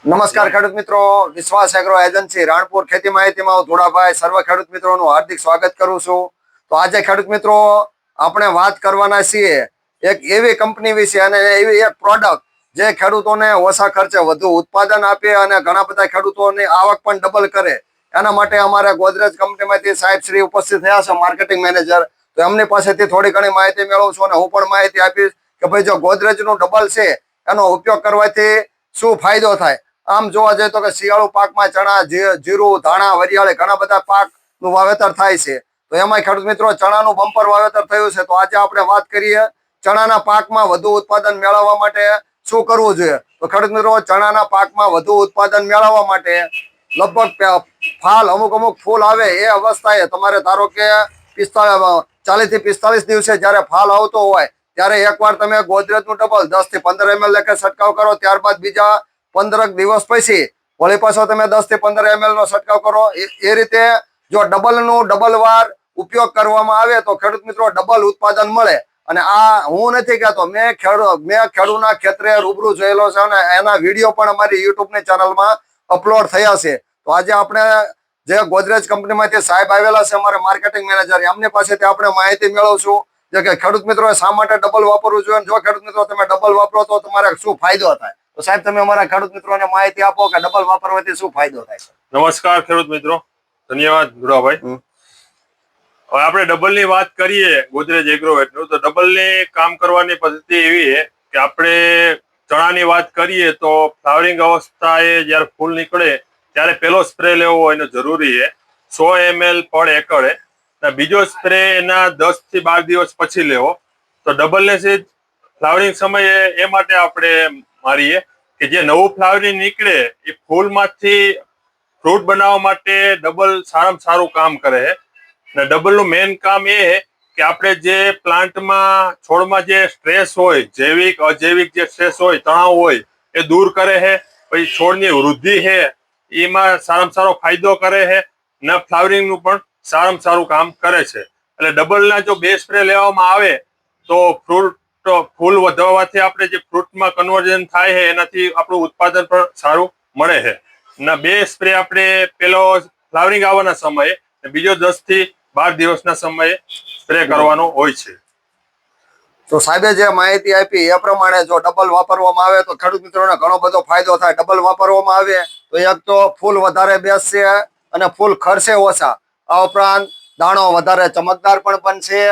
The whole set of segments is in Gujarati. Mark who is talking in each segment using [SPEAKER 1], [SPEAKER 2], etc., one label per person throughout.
[SPEAKER 1] નમસ્કાર ખેડૂત મિત્રો, વિશ્વાસ એગ્રો એજન્સી રાણપુર ખેતી માહિતીમાં હું ધોળાભાઈ સર્વ ખેડૂત મિત્રોનું હાર્દિક સ્વાગત કરું છું। તો આજે ખેડૂત મિત્રો આપણે વાત કરવાના છીએ એક એવી કંપની વિશે અને એવી એક પ્રોડક્ટ જે ખેડૂતોને ઓછા ખર્ચે વધુ ઉત્પાદન આપે અને ઘણા બધા ખેડૂતોની આવક પણ ડબલ કરે। એના માટે અમારે ગોદરેજ કંપનીમાંથી સાહેબ શ્રી ઉપસ્થિત થયા છે, માર્કેટિંગ મેનેજર। તો એમની પાસેથી થોડી ઘણી માહિતી મેળવું છું અને હું પણ માહિતી આપીશ કે ભાઈ જો ગોદરેજનું ડબલ છે એનો ઉપયોગ કરવાથી શું ફાયદો થાય। આમ જોવા જઈએ તો કે શિયાળુ પાકમાં ચણા, જીરું, ધાણા, વરિયાળી ઘણા બધા પાકનું વાવેતર થાય છે। તો એમાં ખેડૂત મિત્રો ચણાનું બમ્પર વાવેતર થયું છે। તો આજે આપણે વાત કરીએ ચણાના પાકમાં વધુ ઉત્પાદન મેળવવા માટે શું કરવું જોઈએ। તો ખેડૂત મિત્રો ચણાના પાકમાં વધુ ઉત્પાદન મેળવવા માટે લગભગ ફાલ અમુક ફૂલ આવે એ અવસ્થાએ તમારે ધારો કે 40 થી 45 દિવસે જ્યારે ફાલ આવતો હોય ત્યારે એકવાર તમે ગોદરેજનું ડબલ 10 થી 15 ml લેખે છંટકાવ કરો। ત્યારબાદ બીજા 15 દિવસ પછી વળી પાછો તમે 10 થી 15 ml નો છંટકાવ કરો। એ રીતે જો ડબલ વાર ઉપયોગ કરવામાં આવે તો ખેડૂત મિત્રો ડબલ ઉત્પાદન મળે। અને આ હું નથી કહેતો, મેં ખેડૂતના ખેતરે રૂબરૂ જોયેલો છે અને એના વિડીયો પણ અમારી યુટ્યુબની ચેનલમાં અપલોડ થયા છે। તો આજે આપણે જે ગોદરેજ કંપનીમાંથી સાહેબ આવેલા છે અમારે માર્કેટિંગ મેનેજર, એમની પાસેથી આપણે માહિતી મેળવશું જે કે ખેડૂત મિત્રો શા માટે ડબલ વાપરવું જોઈએ, જો ખેડૂત મિત્રો તમે ડબલ વાપરો તો તમારે શું ફાયદો થાય। તો સાહેબ તમે અમારા ખેડૂત મિત્રોને માહિતી આપો કે ડબલ વાપરવાથી શું ફાયદો થાય છે।
[SPEAKER 2] નમસ્કાર ખેડૂત મિત્રો, ધન્યવાદ ધુરાભાઈ। હવે આપણે ડબલ ની વાત કરીએ ગોદરેજ એગ્રોવેટનું, તો ડબલ ની કામ કરવાની પદ્ધતિ એવી છે કે આપણે ચણાની વાત કરીએ તો ફ્લાવરિંગ અવસ્થાએ જ્યારે ફૂલ નીકળે ત્યારે પહેલો સ્પ્રે લેવો એનો જરૂરી છે 100 ml પર એકડે, અને બીજો સ્પ્રે એના 10 થી 12 દિવસ પછી લેવો। તો ડબલ ને સીધ ફ્લાવરિંગ સમયે એ માટે આપણે મારીએ કે જે નવું ફ્લાવરિંગ નીકળે એ ફૂલમાંથી ફ્રૂટ બનાવવા માટે ડબલ સારામાં સારું કામ કરે છે। અને ડબલ નું મેઇન કામ એ છે કે આપણે જે પ્લાન્ટમાં છોડમાં જે સ્ટ્રેસ હોય, જૈવિક અજૈવિક જે સ્ટ્રેસ હોય, તણાવ હોય એ દૂર કરે છે। પછી છોડની વૃદ્ધિ છે એમાં સારામાં સારો ફાયદો કરે છે ને ફ્લાવરિંગ નું પણ સારામાં સારું કામ કરે છે। એટલે ડબલ ના જો 2 સ્પ્રે લેવામાં આવે તો ફૂલ વધવાથી આપણે જે ફ્રૂટમાં કન્વર્ઝન થાય છે એનાથી આપણું ઉત્પાદન પણ સારું મળે છે। ના 2 સ્પ્રે આપણે પેલો ફ્લાવરિંગ આવવાના સમયે, બીજો 10 થી 12 દિવસના સમયે સ્પ્રે કરવાનો હોય છે।
[SPEAKER 1] તો સાહેબે જે માહિતી આપી એ પ્રમાણે જો ડબલ વાપરવામાં આવે તો ખેડૂત મિત્રોને ઘણો બધો ફાયદો થાય। ડબલ વાપરવામાં આવે તો એક તો ફૂલ વધારે બેસશે અને ફૂલ ખરશે ઓછા, આ ઉપરાંત દાણો વધારે ચમકદાર પણ બનશે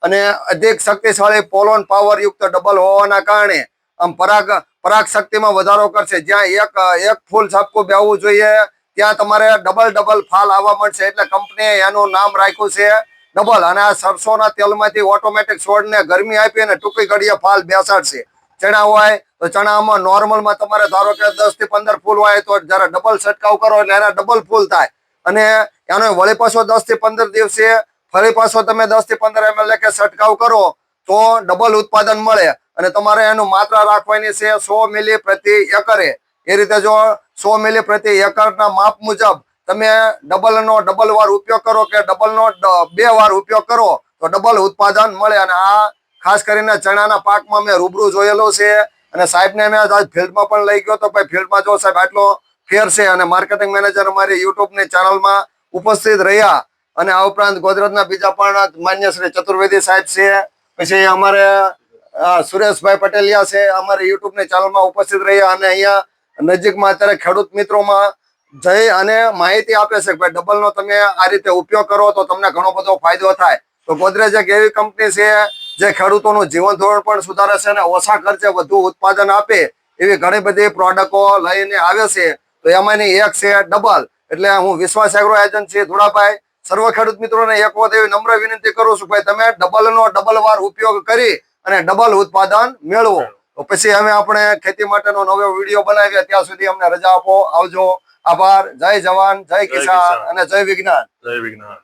[SPEAKER 1] અને અધિક શક્તિશાળી પોલોન પાવર યુક્ત ડબલ હોવાના કારણે આમ પરાગ શક્તિમાં વધારો કરશે। જ્યાં એક ફૂલ છાપકું બેહવું જોઈએ ત્યાં તમારે ડબલ ફાલ આવવા મળશે। એટલે કંપનીએ એનું નામ રાખ્યું છે ડબલ। અને આ સરસોના તેલમાંથી ઓટોમેટિક છોડને ગરમી આપી અને ટૂંકી ઘડીએ ફાલ બેસાડશે। ચણા હોય તો ચણામાં નોર્મલમાં તમારે ધારો કે 10 થી 15 ફૂલ હોય તો જયારે ડબલ છંટકાવ કરો એટલે એના ડબલ ફૂલ થાય અને એનો વળી પાછો 10 થી 15 દિવસે ફરી પાછો તમે 10 થી 15 ml લેખે છંટકાવ કરો તો ડબલ ઉત્પાદન મળે। અને તમારે એનું માત્રા રાખવાની છે 100 મિલી પ્રતિ એકરે। એ રીતે જો 100 મિલી પ્રતિ એકરના માપ મુજબ તમે ડબલ વાર ઉપયોગ કરો કે ડબલનો 2 વાર ઉપયોગ કરો તો ડબલ ઉત્પાદન મળે। અને આ ખાસ કરીને ચણાના પાકમાં મેં રૂબરૂ જોયેલો છે અને સાહેબને મેં આજ ફિલ્ડમાં પણ લઈ ગયો તો ભાઈ ફિલ્ડમાં જો સાહેબ આટલો ફેર છે અને માર્કેટિંગ મેનેજર અમારી યુટ્યુબની ચેનલમાં ઉપસ્થિત રહ્યા। અને આ ઉપરાંત ગોદરેજના બીજા પણ માન્ય શ્રી ચતુર્વેદી સાહેબ છે, પછી અમારે સુરેશભાઈ પટેલિયા છે અમારી યુટ્યુબની ચેનલમાં ઉપસ્થિત રહ્યા અને અહીંયા નજીકમાં અત્યારે ખેડૂત મિત્રોમાં જઈ અને માહિતી આપે છે કે ભાઈ ડબલનો તમે આ રીતે ઉપયોગ કરો તો તમને ઘણો બધો ફાયદો થાય। તો ગોદરેજ એક એવી કંપની છે જે ખેડૂતોનું જીવન ધોરણ પણ સુધારે છે અને ઓછા ખર્ચે વધુ ઉત્પાદન આપે એવી ઘણી બધી પ્રોડક્ટો લઈને આવે છે। તો એમાંની એક છે ડબલ। એટલે હું વિશ્વાસ એગ્રો એજન્સી ધોળાભાઈ સર્વ ખેડૂત મિત્રોને એક વખત એવી નમ્ર વિનંતી કરું છું ભાઈ તમે ડબલ વાર ઉપયોગ કરી અને ડબલ ઉત્પાદન મેળવો। તો પછી અમે આપણે ખેતી માટેનો નવો વિડીયો બનાવીએ, ત્યાં સુધી અમને રજા આપો, આવજો, આભાર, જય જવાન, જય કિસાન અને જય વિજ્ઞાન।
[SPEAKER 2] જય વિજ્ઞાન।